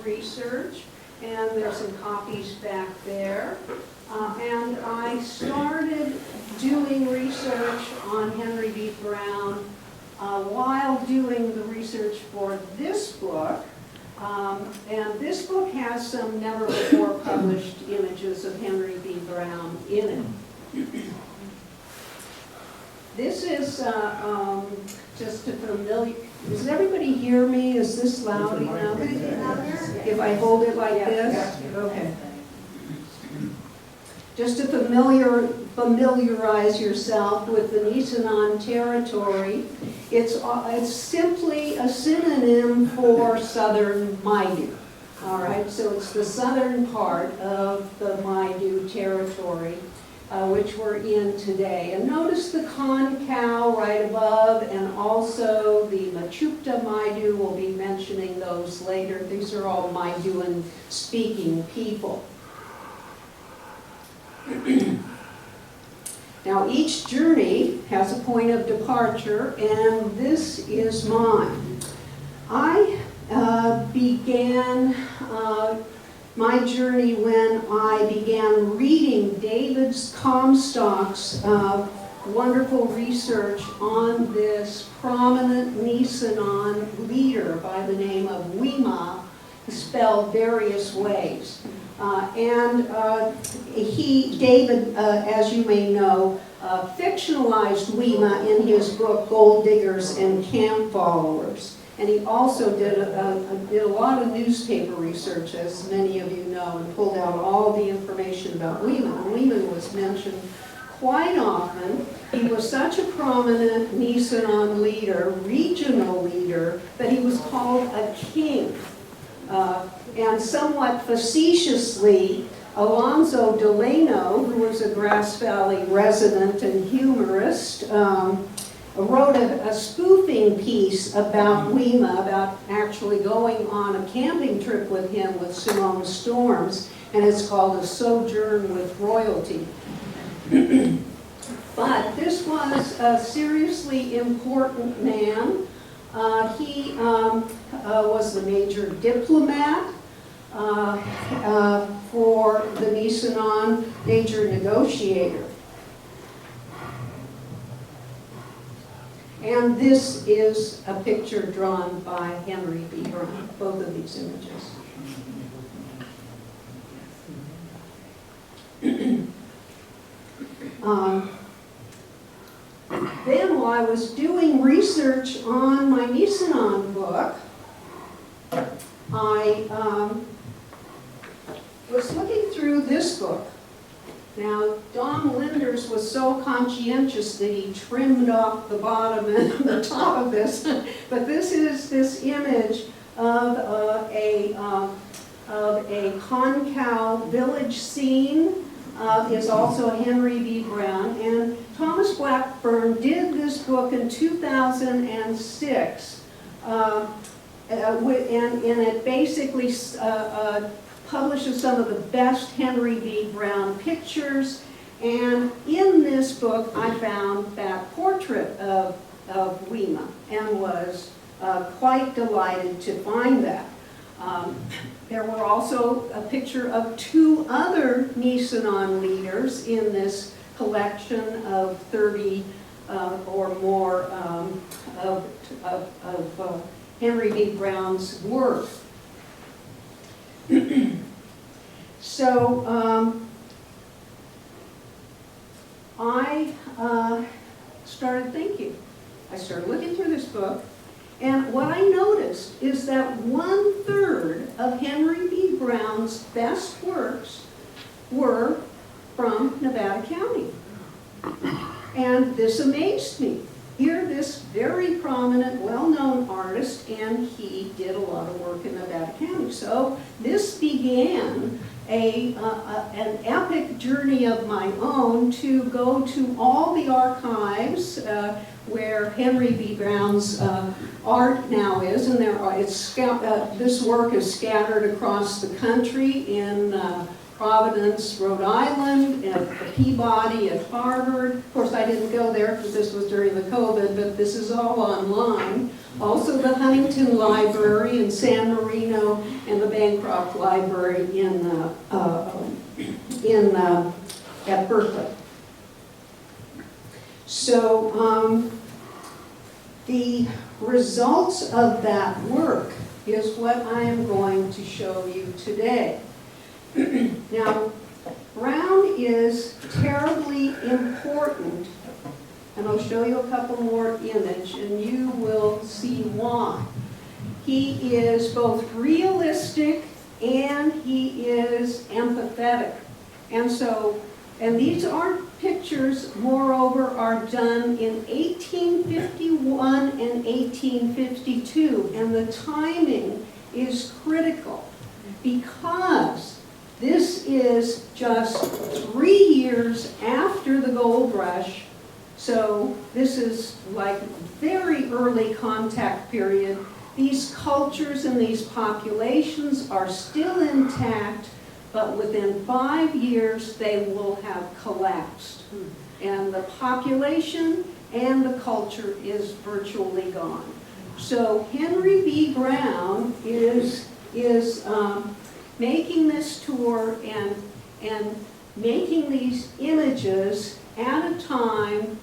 research, and there's some copies back there. And I started doing research on Henry B. Brown while doing the research for this book. And this book has some never before published images of Henry B. Brown in it. This is just a familiar, does everybody hear me? Is this loud enough? If I hold it like this? Okay. Just to familiarize yourself with the Nisenan territory, it's simply a synonym for southern Maidu. All right, so it's the southern part of the Maidu territory, which we're in today. And notice the Concow right above, and also the Machupta Maidu. We'll be mentioning those later. These are all Maiduan speaking people. Now each journey has a point of departure, and this is mine. I began my journey when I began reading David Comstock's wonderful research on this prominent Nisenan leader by the name of Wima, spelled various ways. David, as you may know, fictionalized Wima in his book Gold Diggers and Camp Followers. And he also did a lot of newspaper research, as many of you know, and pulled out all the information about Wima. And Wima was mentioned quite often. He was such a prominent Nisenan leader, regional leader, that he was called a king. And somewhat facetiously, Alonzo Delano, who was a Grass Valley resident and humorist, wrote a spoofing piece about Wima, about actually going on a camping trip with him with Simone Storms, and it's called A Sojourn with Royalty. But this was a seriously important man. He was the major diplomat for the Nisenan, major negotiator. And this is a picture drawn by Henry B. Brown, both of these images. Then while I was doing research on my Nisenan book, I was looking through this book. Now, Dom Linders was so conscientious that he trimmed off the bottom and the top of this, but this is this image of a Concow village scene. Is also Henry B. Brown, and Thomas Blackburn did this book in 2006, and it basically publishes some of the best Henry B. Brown pictures, and in this book I found that portrait of Wima, and was quite delighted to find that. There were also a picture of two other Nisenan leaders in this collection of 30 or more of Henry B. Brown's work. So I started thinking. I started looking through this book. And what I noticed is that 1/3 of Henry B. Brown's best works were from Nevada County. And this amazed me. Here, this very prominent, well-known artist, and he did a lot of work in Nevada County. So this began an epic journey of my own to go to all the archives where Henry B. Brown's art now is, and this work is scattered across the country in Providence, Rhode Island, at the Peabody, at Harvard. Of course, I didn't go there because this was during the COVID, but this is all online. Also the Huntington Library in San Marino and the Bancroft Library at Berkeley. So the results of that work is what I am going to show you today. Now, Brown is terribly important, and I'll show you a couple more images, and you will see why. He is both realistic and he is empathetic. And these aren't pictures, moreover, are done in 1851 and 1852, and the timing is critical because this is just 3 years after the gold rush, so this is like very early contact period. These cultures and these populations are still intact, but within 5 years they will have collapsed. And the population and the culture is virtually gone. So Henry B. Brown is making this tour and making these images at a time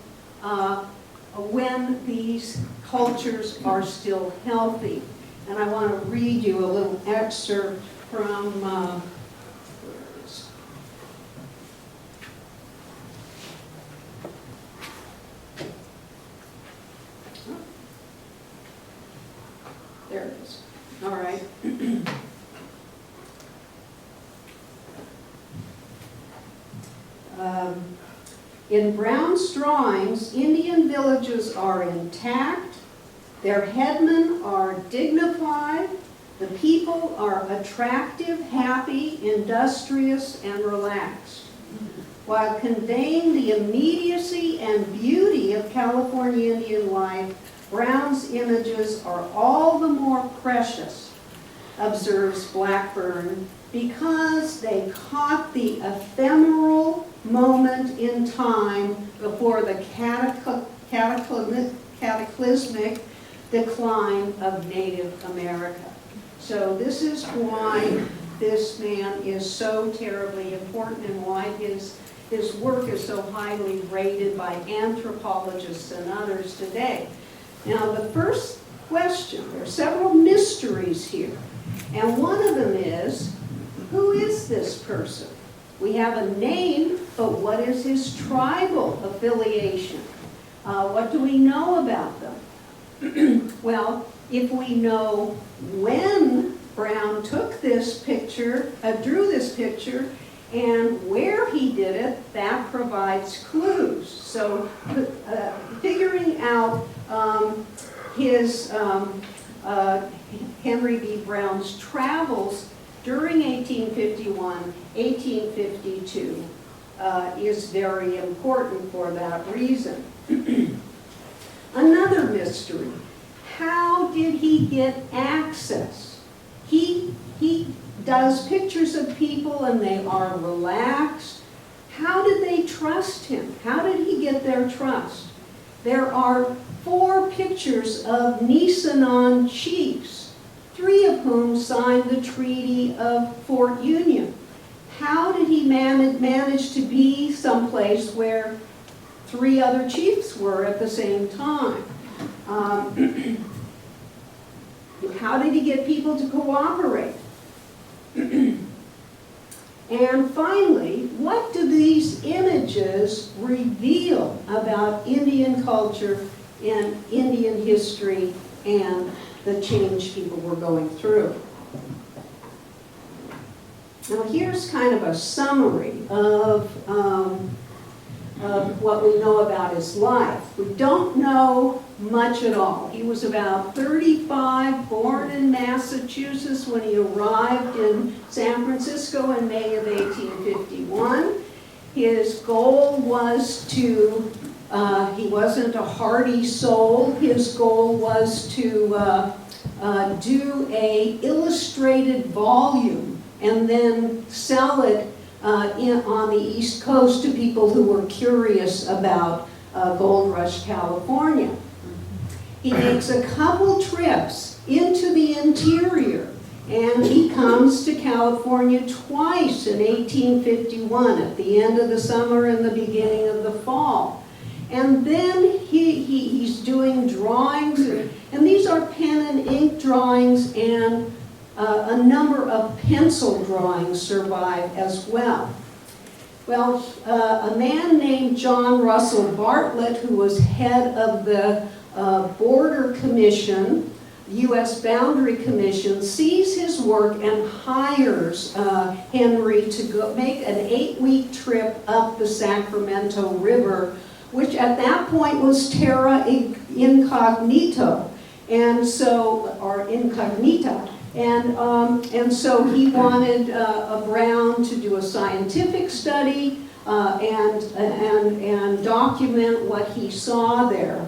when these cultures are still healthy. And I want to read you a little excerpt from where is it? There it is. All right. In Brown's drawings, Indian villages are intact, their headmen are dignified, the people are attractive, happy, industrious, and relaxed. While conveying the immediacy and beauty of California Indian life, Brown's images are all the more precious, observes Blackburn, because they caught the ephemeral moment in time before the cataclysmic decline of Native America. So this is why this man is so terribly important and why his work is so highly rated by anthropologists and others today. Now the first question, there are several mysteries here, and one of them is, who is this person? We have a name, but what is his tribal affiliation? What do we know about them? Well, if we know when Brown took this picture, drew this picture, and where he did it, that provides clues. So figuring out his Henry B. Brown's travels during 1851, 1852 is very important for that reason. Another mystery, how did he get access? He does pictures of people and they are relaxed. How did they trust him? How did he get their trust? There are 4 pictures of Nisenan chiefs, 3 of whom signed the Treaty of Fort Union. How did he manage to be someplace where 3 other chiefs were at the same time? How did he get people to cooperate? And finally, what do these images reveal about Indian culture and Indian history and the change people were going through? Now here's kind of a summary of what we know about his life. We don't know much at all. He was about 35, born in Massachusetts when he arrived in San Francisco in May of 1851. His goal was to, he wasn't a hardy soul, his goal was to do a illustrated volume and then sell it on the East Coast to people who were curious about Gold Rush, California. He makes a couple trips into the interior, and he comes to California twice in 1851, at the end of the summer and the beginning of the fall. And then he's doing drawings, and these are pen and ink drawings, and a number of pencil drawings survive as well. Well, a man named John Russell Bartlett, who was head of the Border Commission, U.S. Boundary Commission, sees his work and hires Henry to go make an 8-week trip up the Sacramento River, which at that point was terra incognito, and so, or incognita. And so he wanted Brown to do a scientific study and document what he saw there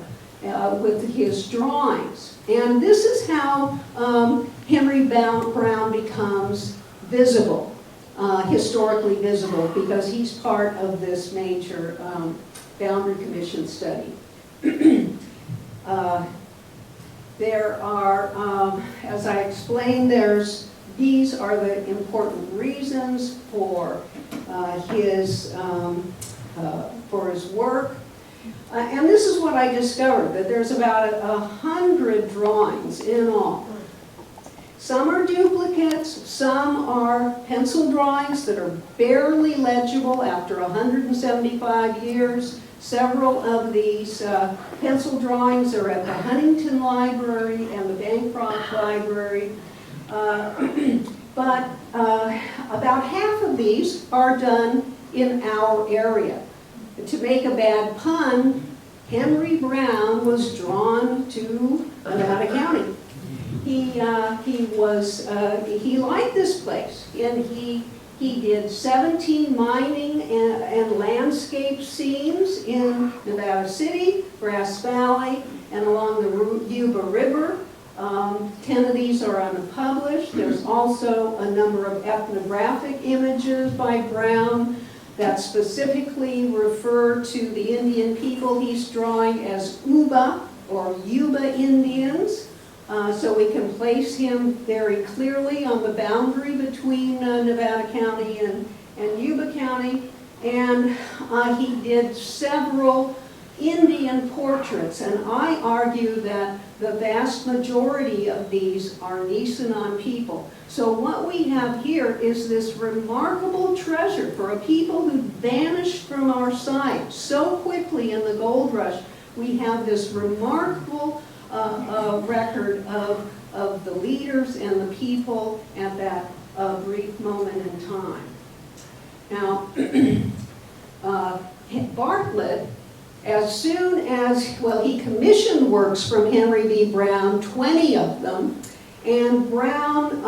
with his drawings. And this is how Henry Brown becomes visible, historically visible, because he's part of this major Boundary Commission study. There are, as I explained, these are the important reasons for his work. And this is what I discovered, that there's about 100 drawings in all. Some are duplicates, some are pencil drawings that are barely legible after 175 years. Several of these pencil drawings are at the Huntington Library and the Bancroft Library. But about half of these are done in our area. To make a bad pun, Henry Brown was drawn to Nevada County. He liked this place, and he did 17 mining and landscape scenes in Nevada City, Grass Valley, and along the Yuba River. 10 of these are unpublished. There's also a number of ethnographic images by Brown that specifically refer to the Indian people he's drawing as Uba or Yuba Indians. So we can place him very clearly on the boundary between Nevada County and Yuba County. And he did several Indian portraits, and I argue that the vast majority of these are Nisenan people. So what we have here is this remarkable treasure for a people who vanished from our sight so quickly in the gold rush. We have this remarkable record of the leaders and the people at that brief moment in time. Now, Bartlett, as soon as, well, he commissioned works from Henry B. Brown, 20 of them, and Brown,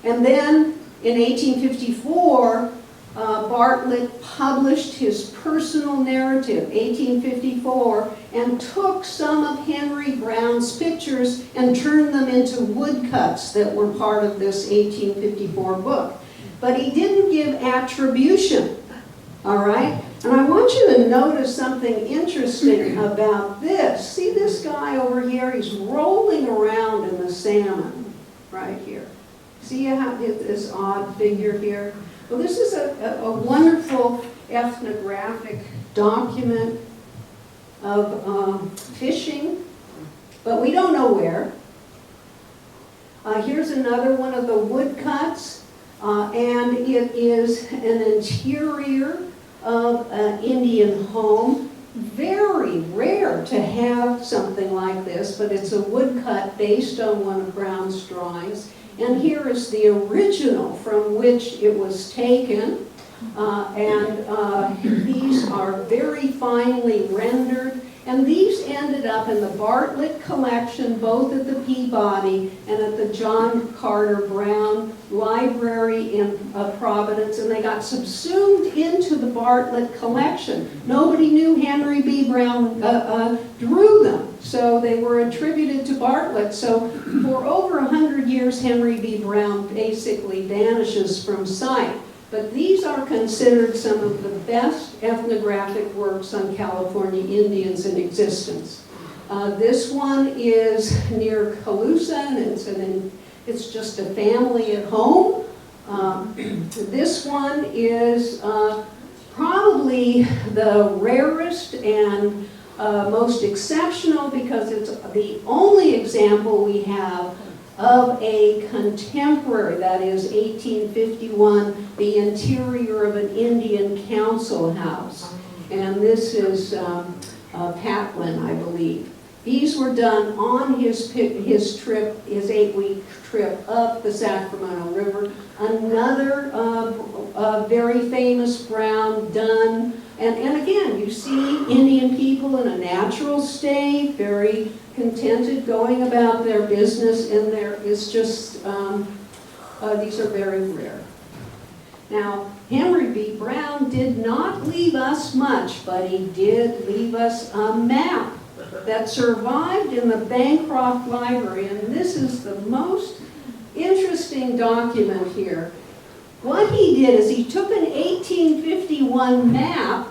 and then in 1854, Bartlett published his personal narrative, 1854, and took some of Henry Brown's pictures and turned them into woodcuts that were part of this 1854 book. But he didn't give attribution, all right? And I want you to notice something interesting about this. See this guy over here? He's rolling around in the salmon right here. See how this odd figure here? Well, this is a wonderful ethnographic document of fishing, but we don't know where. Here's another one of the woodcuts, and it is an interior of an Indian home. Very rare to have something like this, but it's a woodcut based on one of Brown's drawings. And here is the original from which it was taken. These are very finely rendered. And these ended up in the Bartlett collection, both at the Peabody and at the John Carter Brown Library in Providence, and they got subsumed into the Bartlett collection. Nobody knew Henry B. Brown drew them, so they were attributed to Bartlett. So for over 100 years, Henry B. Brown basically vanishes from sight. But these are considered some of the best ethnographic works on California Indians in existence. This one is near Calusa, and it's just a family at home. This one is probably the rarest and most exceptional because it's the only example we have of a contemporary, that is 1851, the interior of an Indian council house. And this is Patlin, I believe. These were done on his trip, his 8-week trip up the Sacramento River. Another very famous brown done, and again, you see Indian people in a natural state, very contented, going about their business, and there is just, these are very rare. Now, Henry B. Brown did not leave us much, but he did leave us a map that survived in the Bancroft Library, and this is the most interesting document here. What he did is he took an 1851 map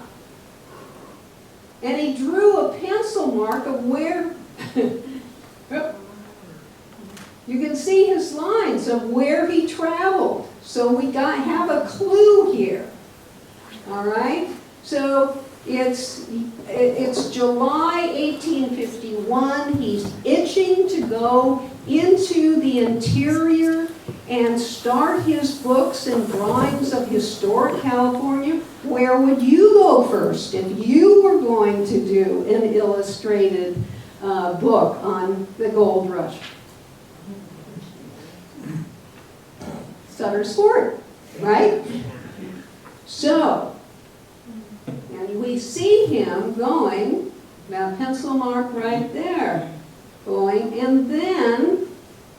and he drew a pencil mark of where you can see his lines of where he traveled. So we have a clue here. All right? So it's July 1851. He's itching to go into the interior and start his books and drawings of historic California. Where would you go first if you were going to do an illustrated book on the gold rush? Sutter's Fort, right? So, and we see him going, that pencil mark right there, going, and then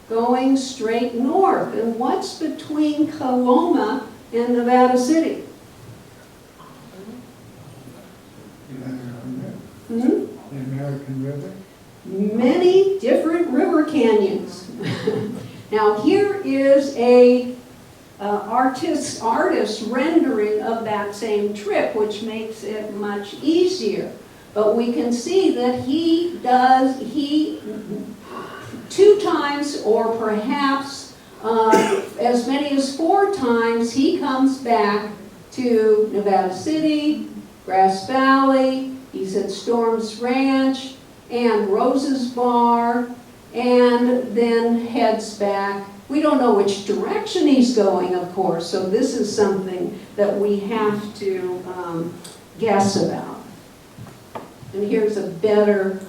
going straight north. And what's between Coloma and Nevada City? The American River? Many different river canyons. Now here is a artist rendering of that same trip, which makes it much easier. But we can see that he 2 times, or perhaps as many as 4 times, he comes back to Nevada City, Grass Valley, he's at Storms Ranch and Rose's Bar, and then heads back. We don't know which direction he's going, of course, so this is something that we have to guess about. And here's a better,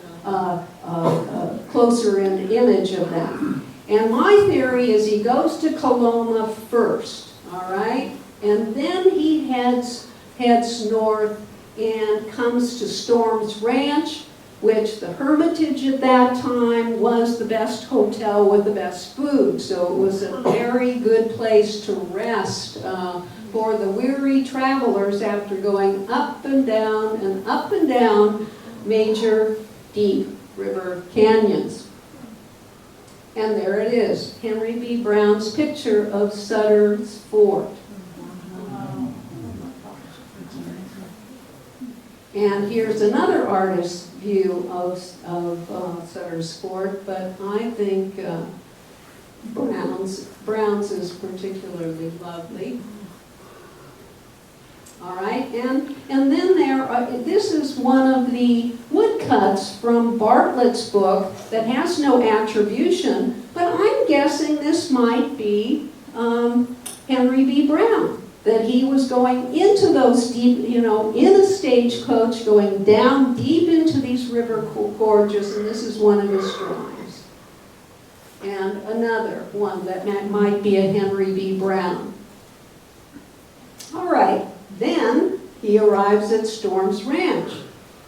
closer-in image of that. And my theory is he goes to Coloma first, all right? And then he heads north and comes to Storms Ranch, which the Hermitage at that time was the best hotel with the best food. So it was a very good place to rest for the weary travelers after going up and down major deep river canyons. And there it is, Henry B. Brown's picture of Sutter's Fort. And here's another artist's view of Sutter's Fort, but I think Brown's is particularly lovely. All right, and then this is one of the woodcuts from Bartlett's book that has no attribution, but I'm guessing this might be Henry B. Brown, that he was going into those deep, in a stagecoach, going down deep into these river gorges, and this is one of his drawings. And another one that might be a Henry B. Brown. All right, then he arrives at Storms Ranch.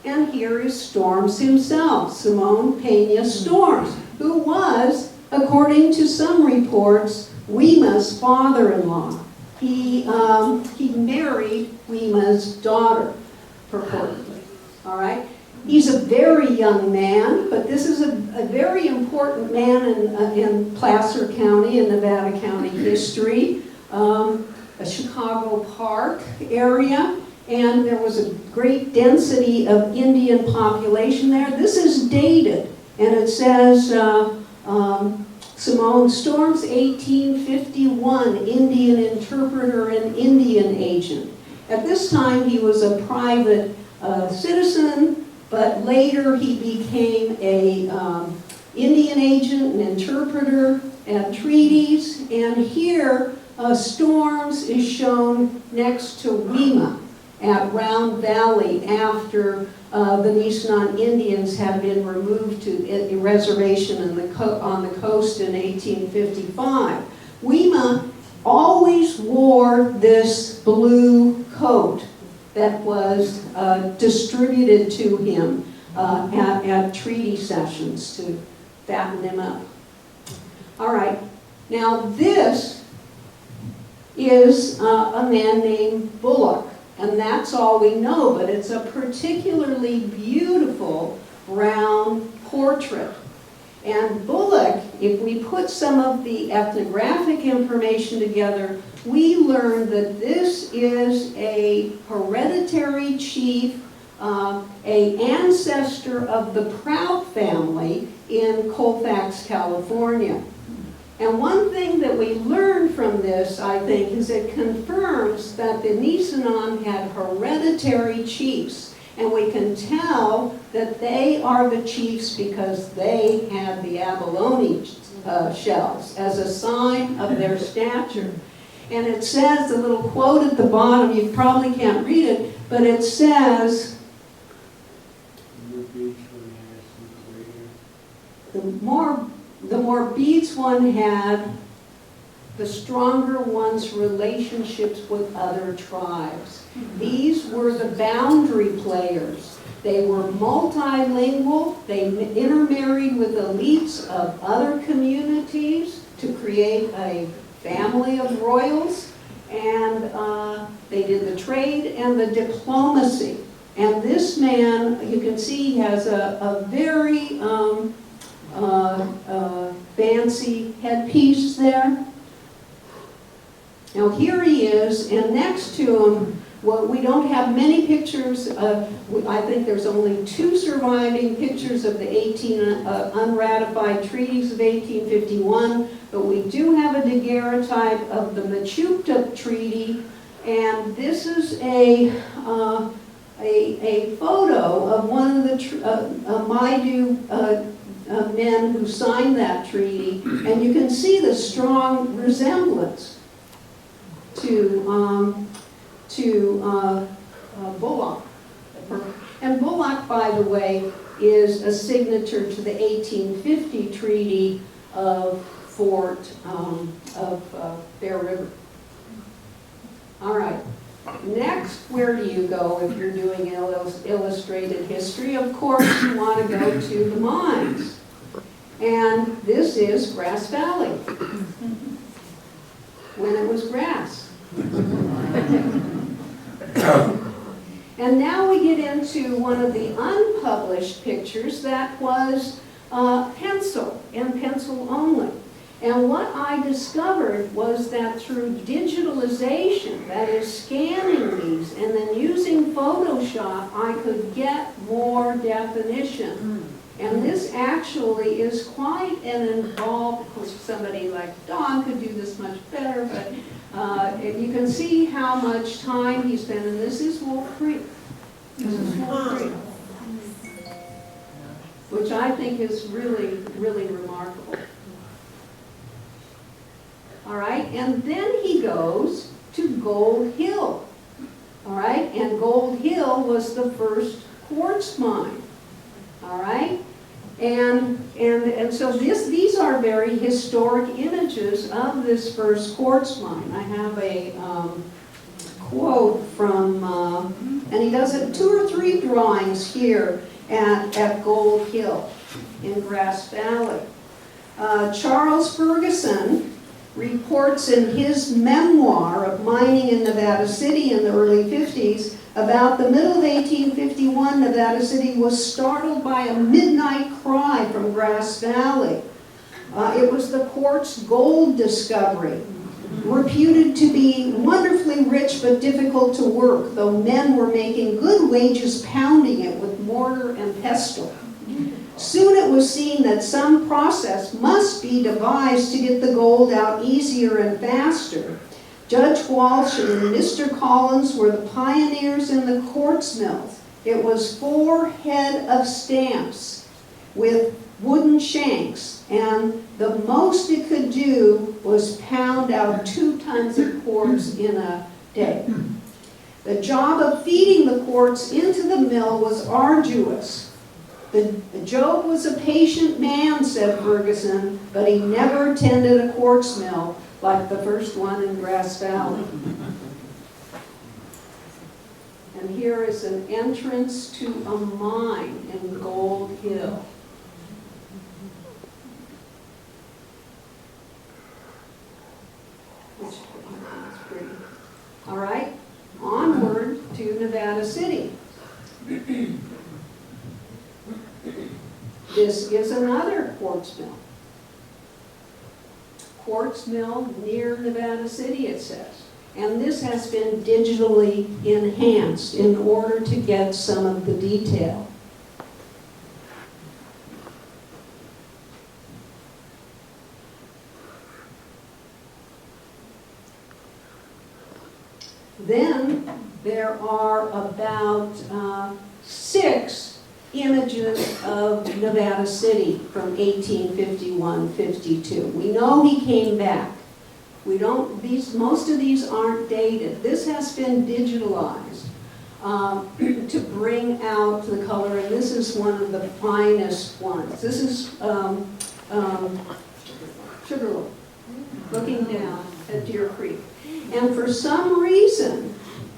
And here is Storms himself, Simon Peña Storms, who was, according to some reports, Wima's father-in-law. He married Wima's daughter, purportedly. All right? He's a very young man, but this is a very important man in Placer County, in Nevada County history, a Chicago Park area. and there was a great density of Indian population there. This is dated, and it says Simone Storms, 1851, Indian interpreter and Indian agent. At this time, he was a private citizen, but later he became a Indian agent and interpreter at treaties. And here, Storms is shown next to Wema at Round Valley after the Nisenan Indians had been removed to a reservation on the coast in 1855. Wema always wore this blue coat that was distributed to him at treaty sessions to fatten him up. All right, now this is a man named Bullock. And that's all we know, but it's a particularly beautiful brown portrait. And Bullock, if we put some of the ethnographic information together, we learn that this is a hereditary chief, an ancestor of the Prout family in Colfax, California. And one thing that we learn from this, I think, is it confirms that the Nisenan had hereditary chiefs. And we can tell that they are the chiefs because they had the abalone shells as a sign of their stature. And it says, the little quote at the bottom, you probably can't read it, but it says, the more beads one had, the stronger one's relationships with other tribes. These were the boundary players. They were multilingual. They intermarried with elites of other communities to create a family of royals. And they did the trade and the diplomacy. And this man, you can see, he has a very fancy headpiece there. Now here he is, and next to him, well, we don't have many pictures. I think there's only 2 surviving pictures of the unratified treaties of 1851, but we do have a daguerreotype of the Mechooptep Treaty, and this is a photo of one of the Maidu men who signed that treaty, and you can see the strong resemblance to Bullock. And Bullock, by the way, is a signature to the 1850 Treaty of Bear River. All right. Next, where do you go if you're doing illustrated history? Of course, you want to go to the mines. And this is Grass Valley, when it was grass. And now we get into one of the unpublished pictures that was pencil, and pencil only. And what I discovered was that through digitalization, that is scanning these and then using Photoshop, I could get more definition. And this actually is quite an involved, of course somebody like Don could do this much better, but you can see how much time he spent, and this is Wolf Creek. This is Wolf Creek, which I think is really, really remarkable. All right, and then he goes to Gold Hill. All right, and Gold Hill was the first quartz mine. All right, and so these are very historic images of this first quartz mine. I have a quote from, and he does 2 or 3 drawings here at Gold Hill in Grass Valley. Charles Ferguson reports in his memoir of mining in Nevada City in the early 50s, about the middle of 1851, Nevada City was startled by a midnight cry from Grass Valley. It was the quartz gold discovery. reputed to be wonderfully rich but difficult to work, though men were making good wages pounding it with mortar and pestle. Soon it was seen that some process must be devised to get the gold out easier and faster. Judge Walsh and Mr. Collins were the pioneers in the quartz mills. It was 4 head of stamps with wooden shanks, and the most it could do was pound out 2 tons of quartz in a day. The job of feeding the quartz into the mill was arduous. Job was a patient man, said Ferguson, but he never tended a quartz mill like the first one in Grass Valley. And here is an entrance to a mine in Gold Hill. Which is pretty. All right, onward to Nevada City. This is another quartz mill. Quartz mill near Nevada City, it says. And this has been digitally enhanced in order to get some of the detail. Then there are about 6 images of Nevada City from 1851-52. We know he came back. We don't, most of these aren't dated. This has been digitalized to bring out the color, and this is one of the finest ones. This is Sugarloaf, looking down at Deer Creek. And for some reason,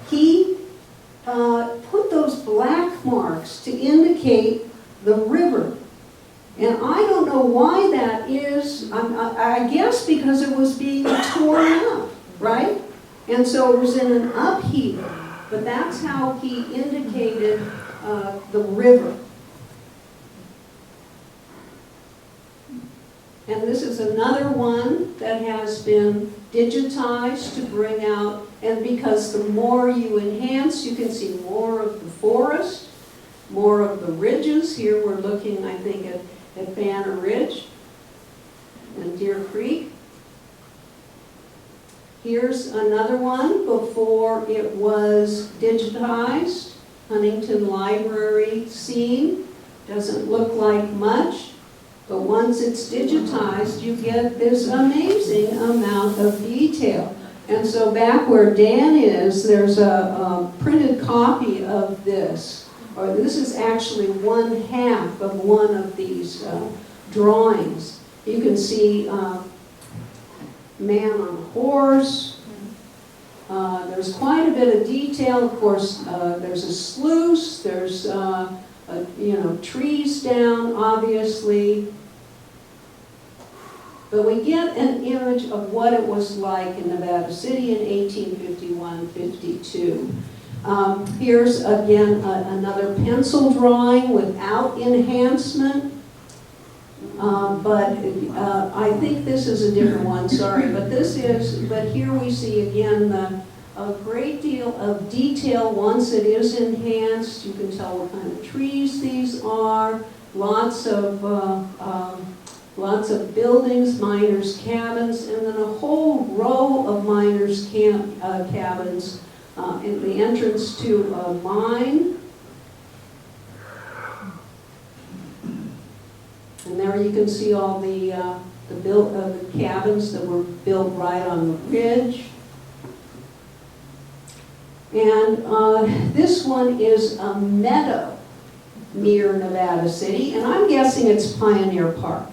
he put those black marks to indicate the river. And I don't know why that is. I guess because it was being torn up, right? And so it was in an upheaval. But that's how he indicated the river. And this is another one that has been digitized to bring out, and because the more you enhance, you can see more of the forest, more of the ridges. Here we're looking, I think, at Banner Ridge and Deer Creek. Here's another one before it was digitized. Huntington Library scene. Doesn't look like much, but once it's digitized, you get this amazing amount of detail. And so back where Dan is, there's a printed copy of this. Or this is actually 1/2 of one of these drawings. You can see man on a horse. There's quite a bit of detail. Of course, there's a sluice. There's trees down, obviously. But we get an image of what it was like in Nevada City in 1851-52. Here's again another pencil drawing without enhancement. But I think this is a different one, sorry. But here we see again a great deal of detail once it is enhanced. You can tell what kind of trees these are. Lots of buildings, miners' cabins, and then a whole row of miners' cabins in the entrance to a mine. And there you can see all the cabins that were built right on the ridge. And this one is a meadow near Nevada City, and I'm guessing it's Pioneer Park.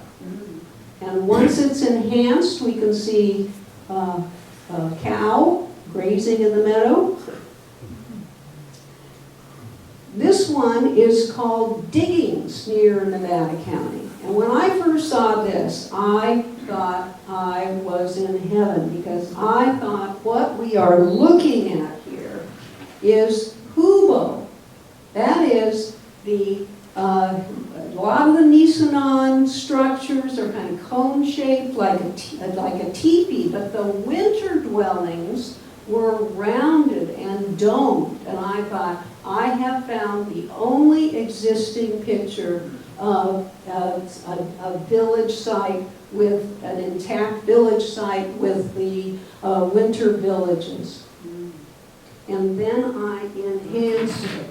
And once it's enhanced, we can see a cow grazing in the meadow. This one is called Diggings near Nevada County. And when I first saw this, I thought I was in heaven, because I thought what we are looking at here is Hubo. That is the lot of the Nisenan structures are kind of cone-shaped, like a teepee, but the winter dwellings were rounded and domed. And I thought, I have found the only existing picture of a village site with an intact village site with the winter villages. And then I enhanced it.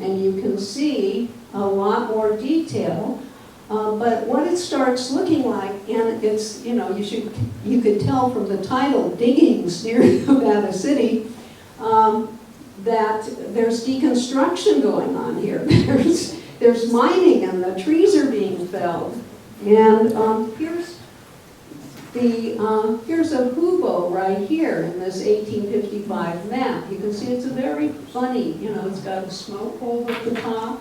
And you can see a lot more detail, but what it starts looking like, and it's, you know, you could tell from the title, Diggings near Nevada City, that there's deconstruction going on here. There's mining and the trees are being felled. And here's a hobo right here in this 1855 map. You can see it's a very funny, you know, it's got a smoke hole at the top.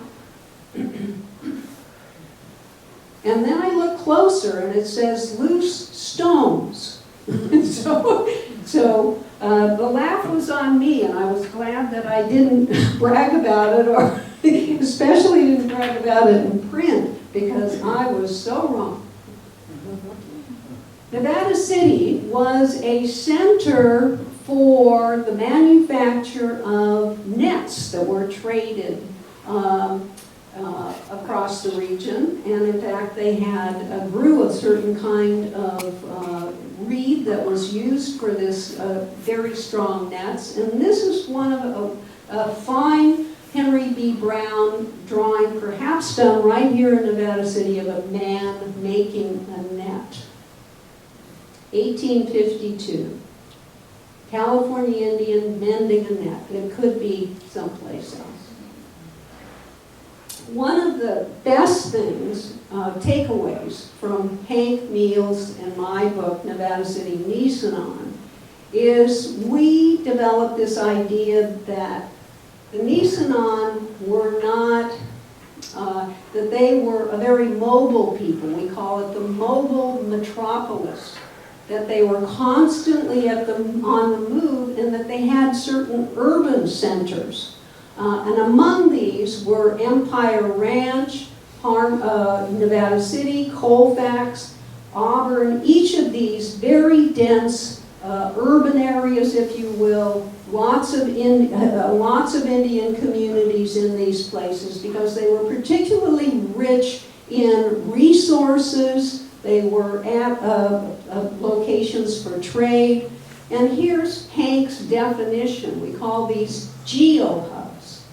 And then I look closer and it says loose stones. So the laugh was on me, and I was glad that I didn't brag about it, or especially didn't brag about it in print, because I was so wrong. Nevada City was a center for the manufacture of nets that were traded across the region, and in fact they grew a certain kind of reed that was used for this very strong nets, and this is one of a fine Henry B. Brown drawing, perhaps done right here in Nevada City, of a man making a net. 1852. California Indian mending a net. It could be someplace else. One of the best things, takeaways from Hank Meals and my book, Nevada City Nisenan, is we developed this idea that the Nisenan were not, that they were a very mobile people. We call it the mobile metropolis. That they were constantly on the move, and that they had certain urban centers. And among these were Empire Ranch, Nevada City, Colfax, Auburn, each of these very dense urban areas, if you will, lots of Indian communities in these places, because they were particularly rich in resources. They were at locations for trade. And here's Hank's definition. We call these geo-hubs.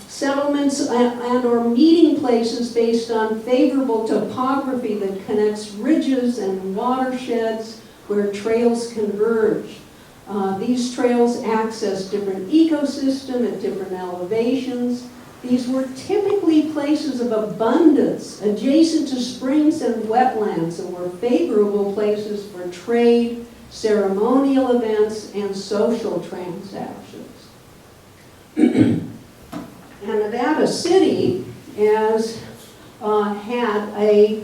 Settlements and or meeting places based on favorable topography that connects ridges and watersheds where trails converge. These trails access different ecosystems at different elevations. These were typically places of abundance, adjacent to springs and wetlands, and were favorable places for trade, ceremonial events, and social transactions. And Nevada City had a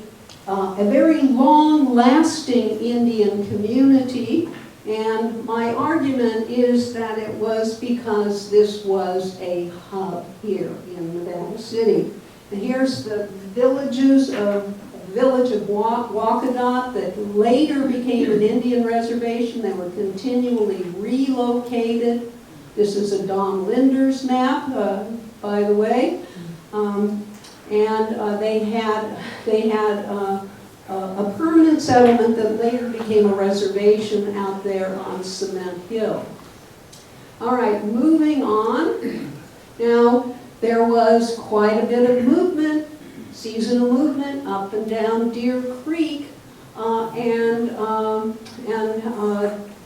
very long-lasting Indian community, and my argument is that it was because this was a hub here in Nevada City. And here's the village of Wacadot that later became an Indian reservation. They were continually relocated. This is a Don Linder's map, by the way. They had a permanent settlement that later became a reservation out there on Cement Hill. All right, moving on. Now, there was quite a bit of movement, seasonal movement, up and down Deer Creek,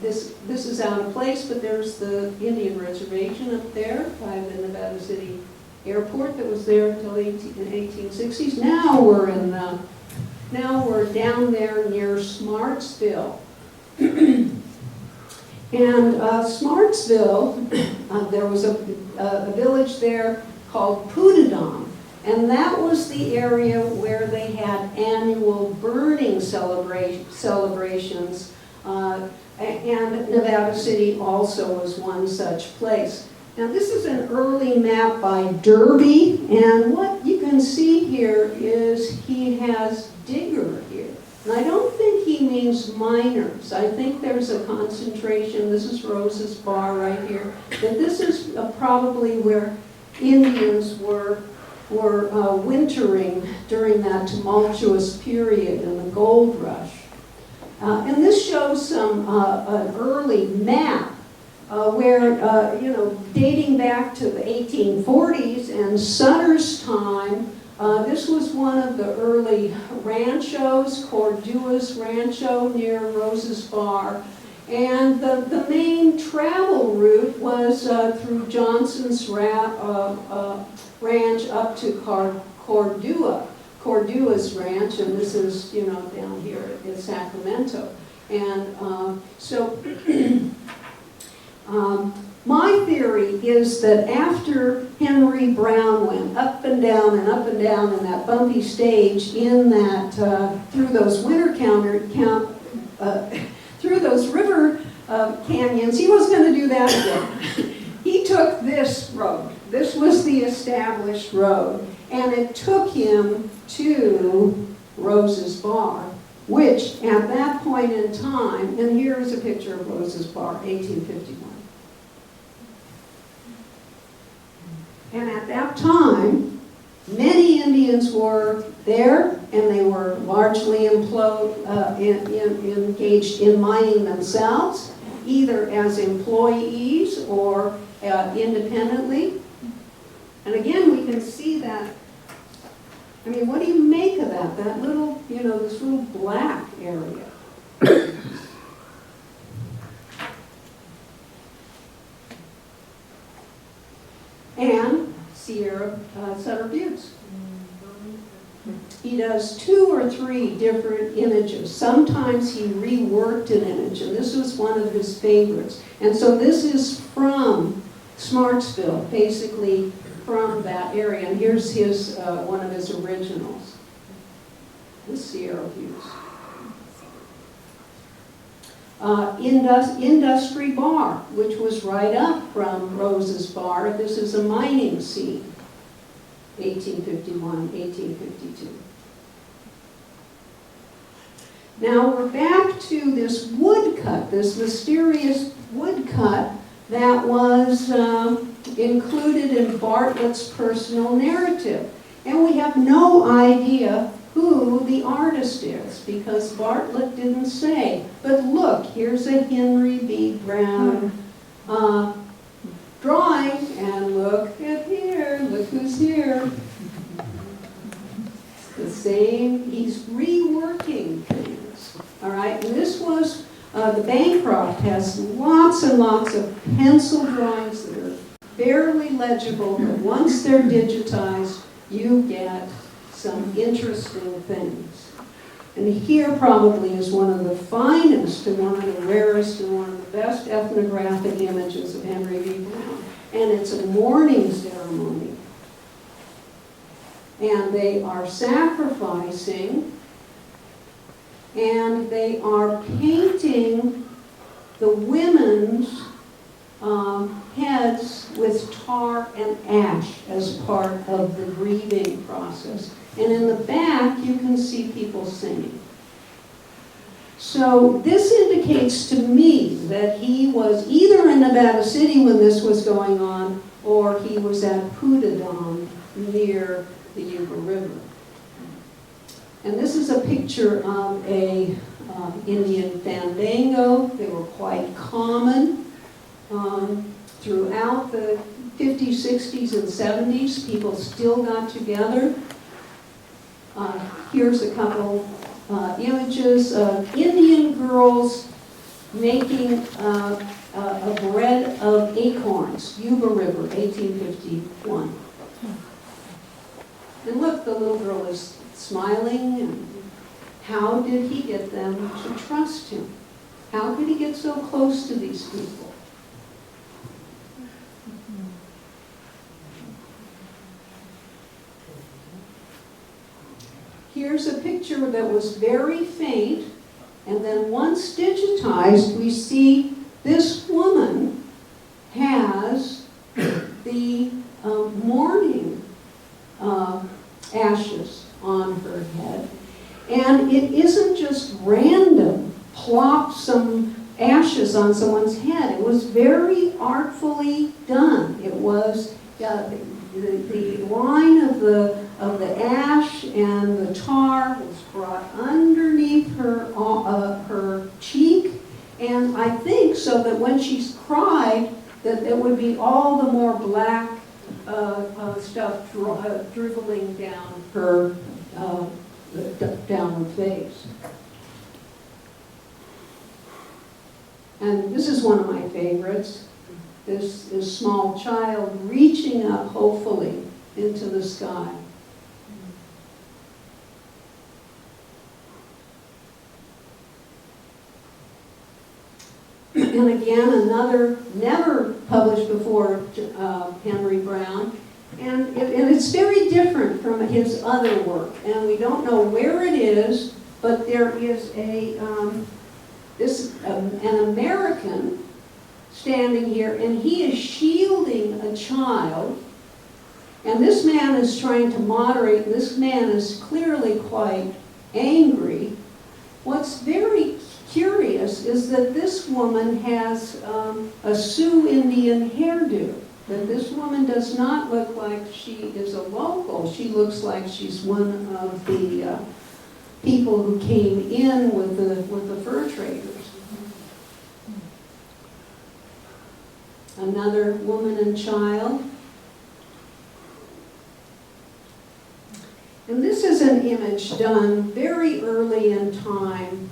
this is out of place, but there's the Indian reservation up there by the Nevada City Airport that was there until the 1860s. Now we're down there near Smartsville. And Smartsville, there was a village there called Putadom, and that was the area where they had annual burning celebrations, and Nevada City also was one such place. Now this is an early map by Derby, and what you can see here is he has digger here. And I don't think he means miners. I think there's a concentration, this is Rose's Bar right here, that this is probably where Indians were wintering during that tumultuous period in the gold rush. And this shows an early map where, dating back to the 1840s and Sutter's time, this was one of the early ranchos, Cordua's Rancho near Rose's Bar. And the main travel route was through Johnson's ranch up to Cordua's ranch, and this is, down here in Sacramento. And my theory is that after Henry Brown went up and down and up and down in that bumpy stage in that, through those through those river canyons, he was going to do that again. He took this road. This was the established road, and it took him to Rose's Bar, which at that point in time, and here is a picture of Rose's Bar, 1851. And at that time, many Indians were there, and they were largely engaged in mining themselves, either as employees or independently. And again, we can see that. I mean, what do you make of that? That little, this little black area. And Sierra Sutter Buttes. He does 2 or 3 different images. Sometimes he reworked an image, and this was one of his favorites. And so this is from Smartsville, basically from that area. And here's his one of his originals, the Sierra Buttes. Industry Bar, which was right up from Rose's Bar. This is a mining scene, 1851, 1852. Now we're back to this woodcut, this mysterious woodcut that was included in Bartlett's personal narrative. And we have no idea who the artist is, because Bartlett didn't say. But look, here's a Henry B. Brown drawing, and look at here, look who's here. It's the same, he's reworking things, all right? And this was, the Bancroft has lots and lots of pencil drawings that are barely legible, but once they're digitized, you get some interesting things. And here probably is one of the finest and one of the rarest and one of the best ethnographic images of Henry B. Brown. And it's a mourning ceremony. And they are sacrificing, and they are painting the women's heads with tar and ash as part of the grieving process. And in the back, you can see people singing. So this indicates to me that he was either in Nevada City when this was going on, or he was at Putadon near the Yuba River. And this is a picture of a Indian fandango. They were quite common throughout the 50s, 60s, and 70s. People still got together. Here's a couple images of Indian girls making a bread of acorns, Yuba River, 1851. And look, the little girl is smiling. And how did he get them to trust him? How could he get so close to these people? Here's a picture that was very faint, and then once digitized, we see this woman has And it isn't just random, plop some ashes on someone's head. It was very artfully done. It was the line of the ash and the tar was brought underneath her cheek, and I think so that when she cried, that there would be all the more black stuff dribbling down her down her face. And this is one of my favorites. This small child reaching up hopefully into the sky. And again, another never published before Henry Brown. And it's very different from his other work. And we don't know where it is, but there is an American standing here, and he is shielding a child. And this man is trying to moderate. This man is clearly quite angry. What's very curious is that this woman has a Sioux Indian hairdo. That this woman does not look like she is a local. She looks like she's one of the people who came in with the fur traders. Another woman and child. And this is an image done very early in time.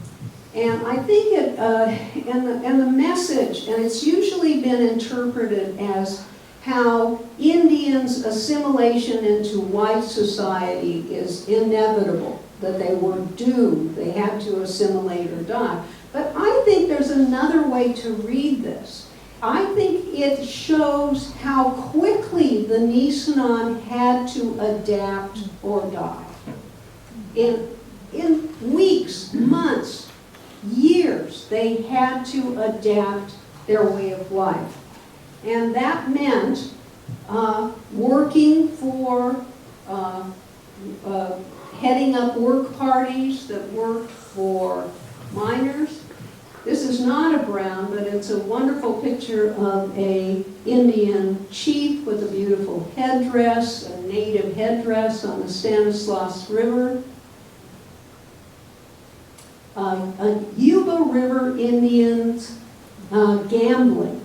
And I think and the message, and it's usually been interpreted as how Indians' assimilation into white society is inevitable, that they were doomed, they had to assimilate or die. But I think there's another way to read this. I think it shows how quickly the Nisenan had to adapt or die. In weeks, months, years, they had to adapt their way of life. And that meant working for, heading up work parties that worked for miners. This is not a brown, but it's a wonderful picture of a Indian chief with a beautiful headdress, a native headdress on the Stanislaus River. A Yuba River Indians gambling.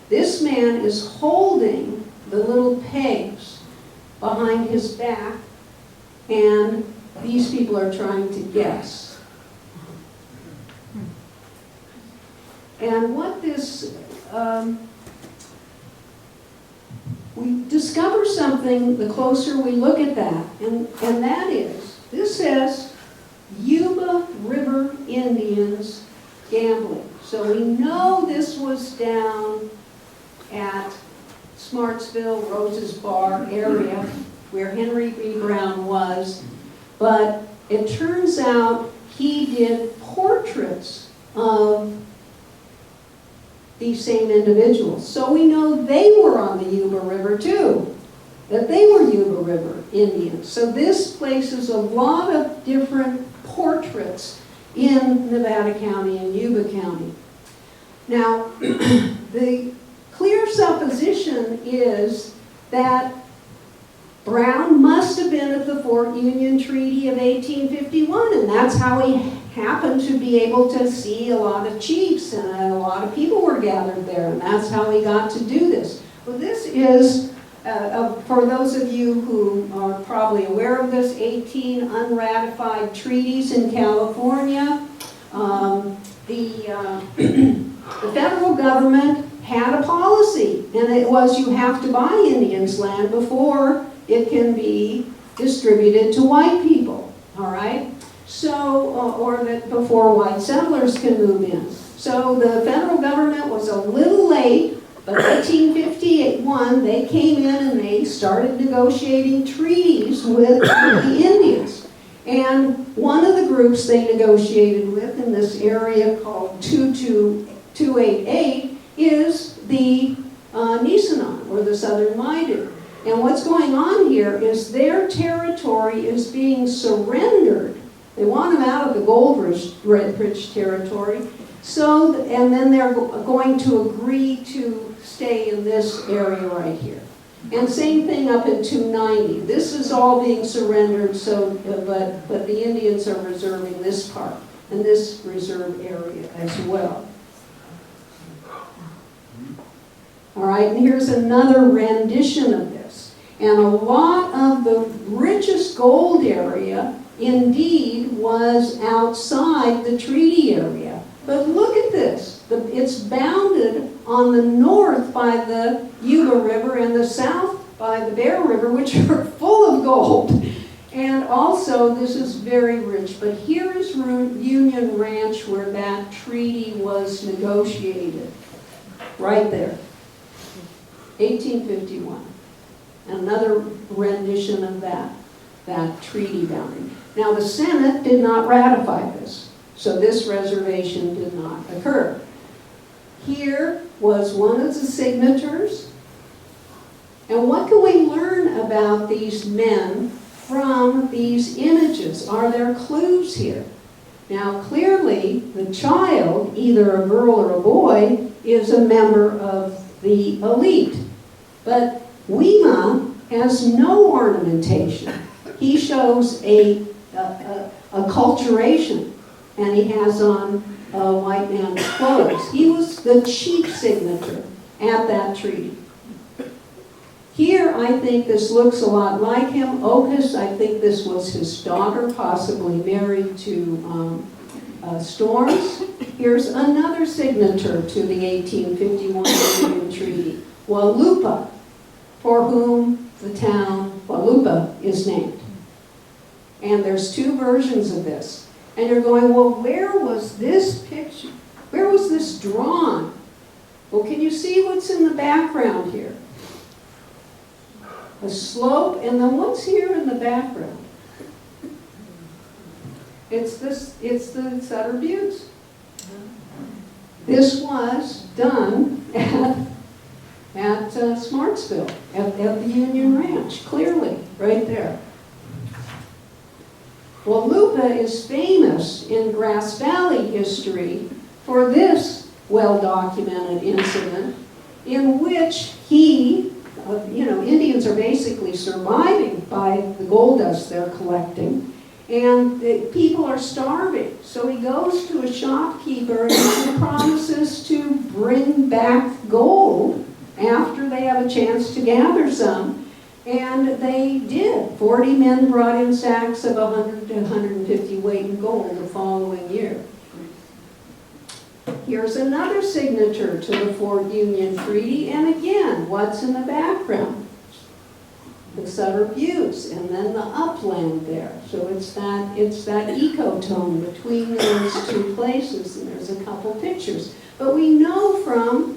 This man is holding the little pegs behind his back, and these people are trying to guess. And what this, we discover something the closer we look at that, and that is, this says Yuba River Indians gambling. So we know this was down at Smartsville, Rose's Bar area, where Henry B. Brown was, but it turns out he did portraits of these same individuals. So we know they were on the Yuba River too, that they were Yuba River Indians. So this places a lot of different portraits in Nevada County and Yuba County. Now, the clear supposition is that Brown must have been at the Fort Union Treaty of 1851, and that's how he happened to be able to see a lot of chiefs, and a lot of people were gathered there, and that's how he got to do this. Well, this is, for those of you who are probably aware of this, 18 unratified treaties in California. The federal government had a policy, and it was you have to buy Indians' land before it can be distributed to white people, all right? So, or that before white settlers can move in. So the federal government was a little late, but 1851, they came in and they started negotiating treaties with the Indians. And one of the groups they negotiated with in this area called 22288 is the Nisenan, or the Southern Maidu. And what's going on here is their territory is being surrendered. They want them out of the gold rich territory. So, and then they're going to agree to stay in this area right here. And same thing up in 290. This is all being surrendered, so, but the Indians are reserving this part and this reserve area as well. All right, and here's another rendition of this. And a lot of the richest gold area indeed was outside the treaty area. But look at this. It's bounded on the north by the Yuba River and the south by the Bear River, which are full of gold. And also, this is very rich. But here is Union Ranch where that treaty was negotiated. Right there. 1851. Another rendition of that treaty boundary. Now, the Senate did not ratify this. So this reservation did not occur. Here was one of the signatures. And what can we learn about these men from these images? Are there clues here? Now, clearly, the child, either a girl or a boy, is a member of the elite. But Wima has no ornamentation. He shows a acculturation. And he has on white man's clothes. He was the chief signature at that treaty. Here, I think this looks a lot like him. Otis, I think this was his daughter, possibly married to Storms. Here's another signature to the 1851 Union Treaty. Walupa, for whom the town Walupa is named. And there's two versions of this. And you're going, well, where was this picture? Where was this drawn? Well, can you see what's in the background here? A slope, and then what's here in the background? It's the Sutter Buttes. This was done at Smartsville, at the Union Ranch, clearly, right there. Well, Lupa is famous in Grass Valley history for this well-documented incident in which Indians are basically surviving by the gold dust they're collecting, and the people are starving. So he goes to a shopkeeper and he promises to bring back gold after they have a chance to gather some. And they did. 40 men brought in sacks of 100 to 150 weight in gold the following year. Here's another signature to the Fort Union Treaty, and again, what's in the background? The Sutter Buttes, and then the upland there. So it's that ecotone between those two places, and there's a couple pictures. But we know from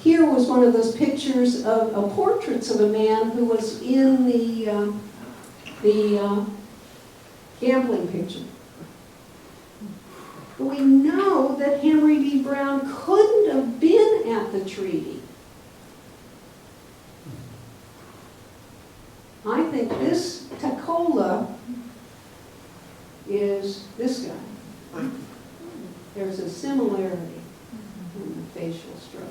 here was one of those pictures of portraits of a man who was in the gambling picture. But we know that Henry B. Brown couldn't have been at the treaty. I think this Tacola is this guy. There's a similarity in the facial structure.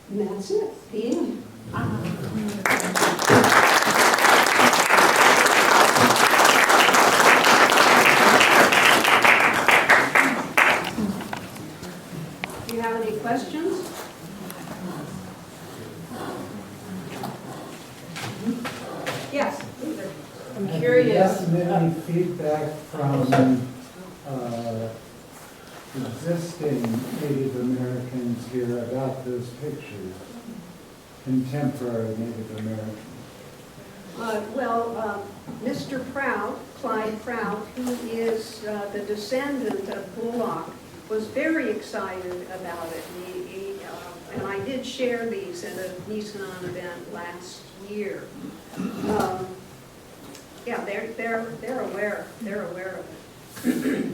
And that's it, the end. Do you have any questions? Yes. I'm curious. Have you gotten any feedback from existing Native Americans here about those pictures? Contemporary Native Americans? Mr. Prout, Clyde Prout, who is the descendant of Bullock, was very excited about it. And I did share these at a Nisenan event last year. Yeah, they're aware of it.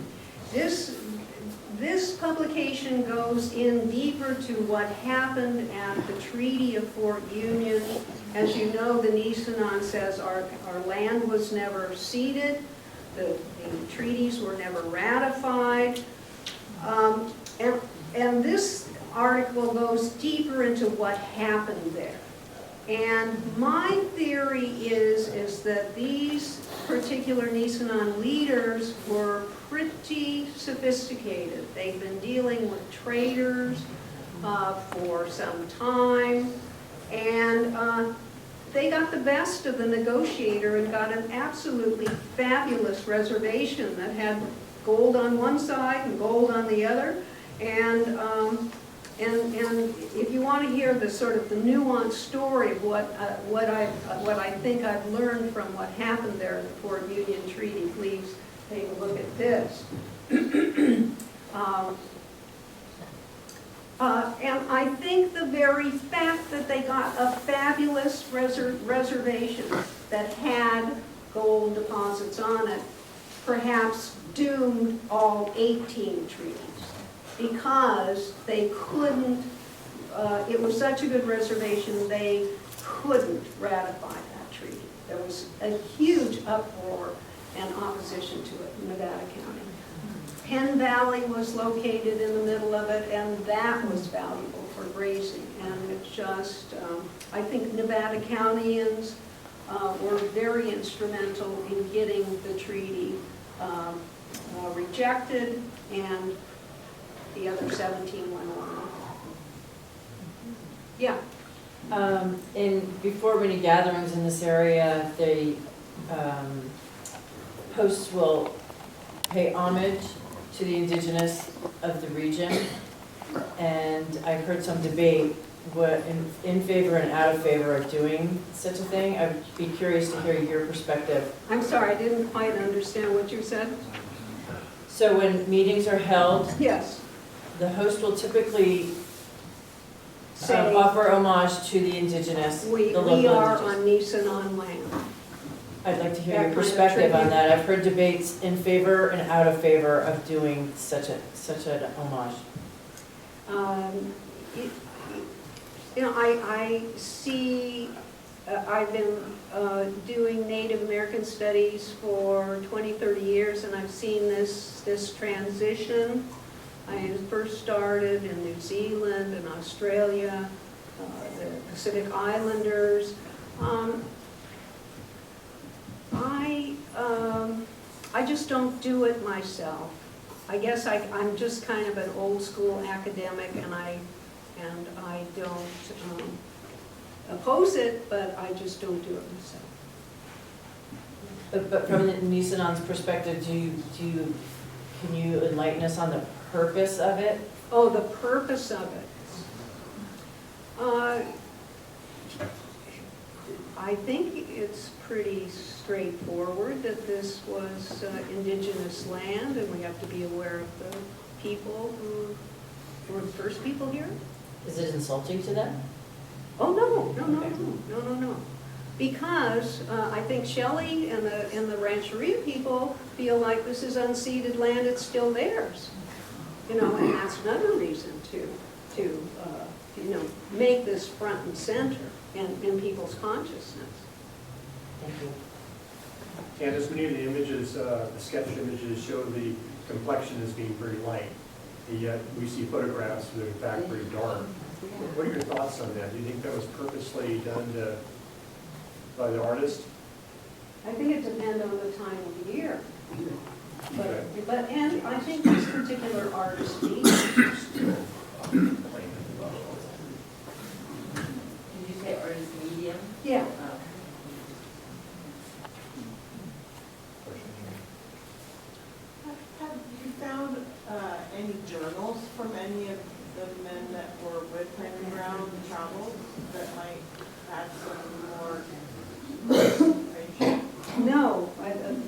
this publication goes in deeper to what happened at the Treaty of Fort Union. As you know, the Nisenan says our land was never ceded, the treaties were never ratified, and this article goes deeper into what happened there. And my theory is that these particular Nisenan leaders were pretty sophisticated. They've been dealing with traders for some time, and they got the best of the negotiator and got an absolutely fabulous reservation that had gold on one side and gold on the other. And if you want to hear the sort of the nuanced story of what I think I've learned from what happened there in the Fort Union Treaty, please take a look at this. And I think the very fact that they got a fabulous reservation that had gold deposits on it perhaps doomed all 18 treaties, because they couldn't, it was such a good reservation, they couldn't ratify that treaty. There was a huge uproar and opposition to it in Nevada County. Penn Valley was located in the middle of it, and that was valuable for grazing. And it just, I think Nevada Countyans were very instrumental in getting the treaty rejected, and the other 17 went on. Yeah. Before many gatherings in this area, the hosts will pay homage to the indigenous of the region, and I heard some debate what in favor and out of favor of doing such a thing. I'd be curious to hear your perspective. I'm sorry, I didn't quite understand what you said. So when meetings are held, Yes. the host will typically Say, offer homage to the indigenous, we the local are indigenous. on Nisenan land. I'd like to hear That your kind of perspective on tribute. that. I've heard debates in favor and out of favor of doing such an homage. I see, I've been doing Native American studies for 20, 30 years, and I've seen this transition. I first started in New Zealand and Australia, the Pacific Islanders. I just don't do it myself. I guess I'm just kind of an old school academic, and I don't oppose it, but I just don't do it myself. But from the Nisenan's perspective, can you enlighten us on the purpose of it? Oh, the purpose of it. I think it's pretty straightforward that this was indigenous land, and we have to be aware of the people who were the first people here. Is it insulting to them? Oh, no. Because I think Shelley and the Rancheria people feel like this is unceded land, it's still theirs. And that's another reason to make this front and center in people's consciousness. Thank you. Candace, many of the images, the sketch images show the complexion as being pretty light. Yet we see photographs that are in fact pretty dark. What are your thoughts on that? Do you think that was purposely done by the artist? I think it depends on the time of the year. And I think this particular artist needs it. Did you say artist medium? Yeah. Have you found any journals from any of the men that were with Henry Brown and traveled that might add some more information? No,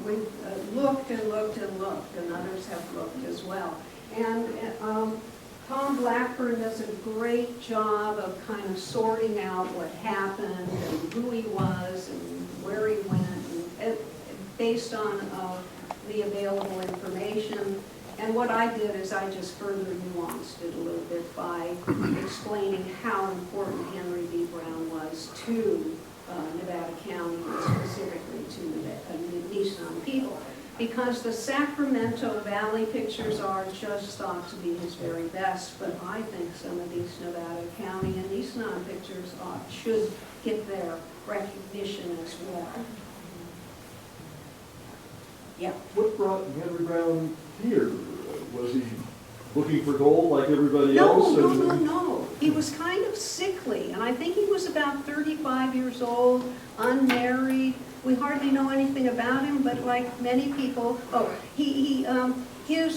we've looked and looked and looked, and others have looked as well. And Tom Blackburn does a great job of kind of sorting out what happened and who he was and where he went, and based on the available information. And what I did is I just further nuanced it a little bit by explaining how important Henry B. Brown was to Nevada County, and specifically to Nisenan people. Because the Sacramento Valley pictures are just thought to be his very best, but I think some of these Nevada County and Nisenan pictures should get their recognition as well. Yeah. What brought Henry Brown here? Was he looking for gold like everybody No, else? no. He was kind of sickly, and I think he was about 35 years old, unmarried. We hardly know anything about him, but like many people,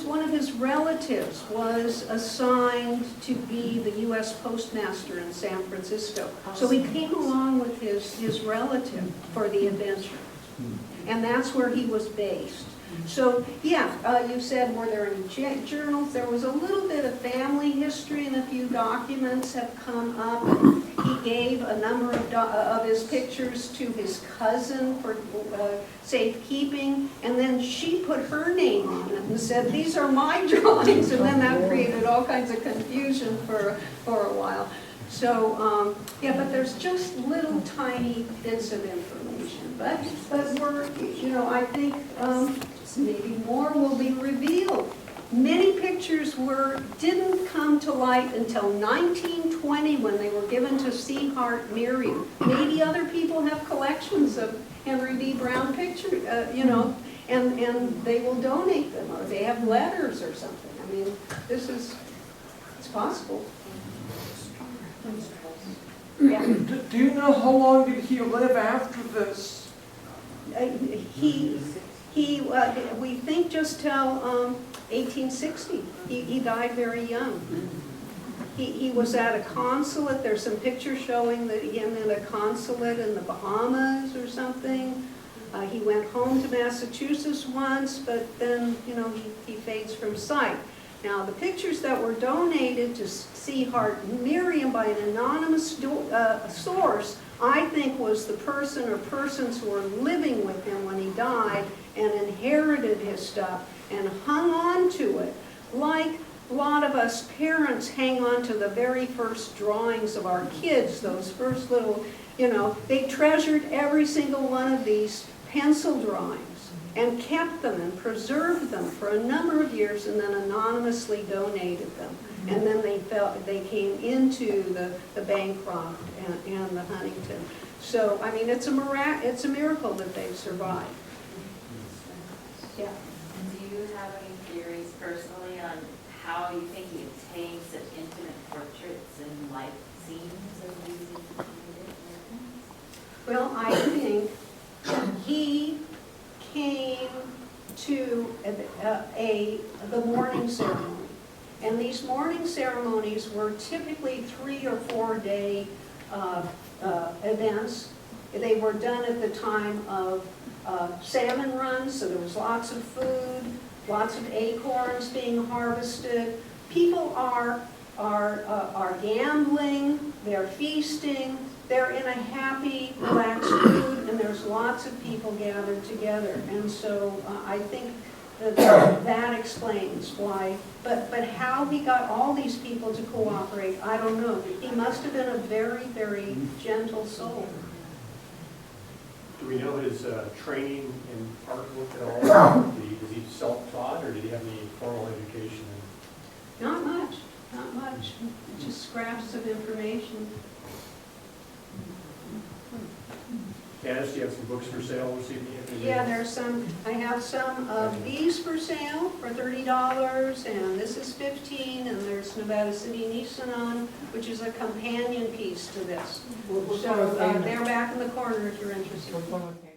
one of his relatives was assigned to be the U.S. postmaster in San Francisco. So he came along with his relative for the adventure. And that's where he was based. So, yeah, you said, were there any journals? There was a little bit of family history, and a few documents have come up. He gave a number of his pictures to his cousin for safekeeping, and then she put her name on it and said, these are my drawings, and then that created all kinds of confusion for a while. So, yeah, but there's just little tiny bits of information. But we're, I think maybe more will be revealed. Many pictures didn't come to light until 1920 when they were given to C. Hart Merriam. Maybe other people have collections of Henry B. Brown pictures, and they will donate them, or they have letters or something. I mean, it's possible. Yeah. Do you know how long did he live after this? We think just till 1860. He died very young. He was at a consulate. There's some pictures showing that him in a consulate in the Bahamas or something. He went home to Massachusetts once, but then, he fades from sight. Now, the pictures that were donated to C. Hart Merriam by an anonymous source, I think was the person or persons who were living with him when he died and inherited his stuff and hung on to it. Like a lot of us parents hang on to the very first drawings of our kids, those first little, they treasured every single one of these pencil drawings and kept them and preserved them for a number of years, and then anonymously donated them. And then they came into the Bancroft and the Huntington. So, I mean, it's a miracle that they've survived. Yeah. Do you have any theories personally on how you think he obtained such intimate portraits and life scenes of these Native Americans? Well, I think he came to the mourning ceremony. And these mourning ceremonies were typically 3 or 4 day events. They were done at the time of salmon runs, so there was lots of food, lots of acorns being harvested. People are gambling, they're feasting, they're in a happy, relaxed mood, and there's lots of people gathered together. And so I think that explains why. But how he got all these people to cooperate, I don't know. He must have been a very, very gentle soul. Do we know his training in artwork at all? Was he self-taught, or did he have any formal education? Not much. Just scraps of information. Tanis, do you have some books for sale this evening? Yeah, I have some of these for sale for $30, and this is $15, and there's Nevada City Nisenan, which is a companion piece to this. So they're back in the corner if you're interested.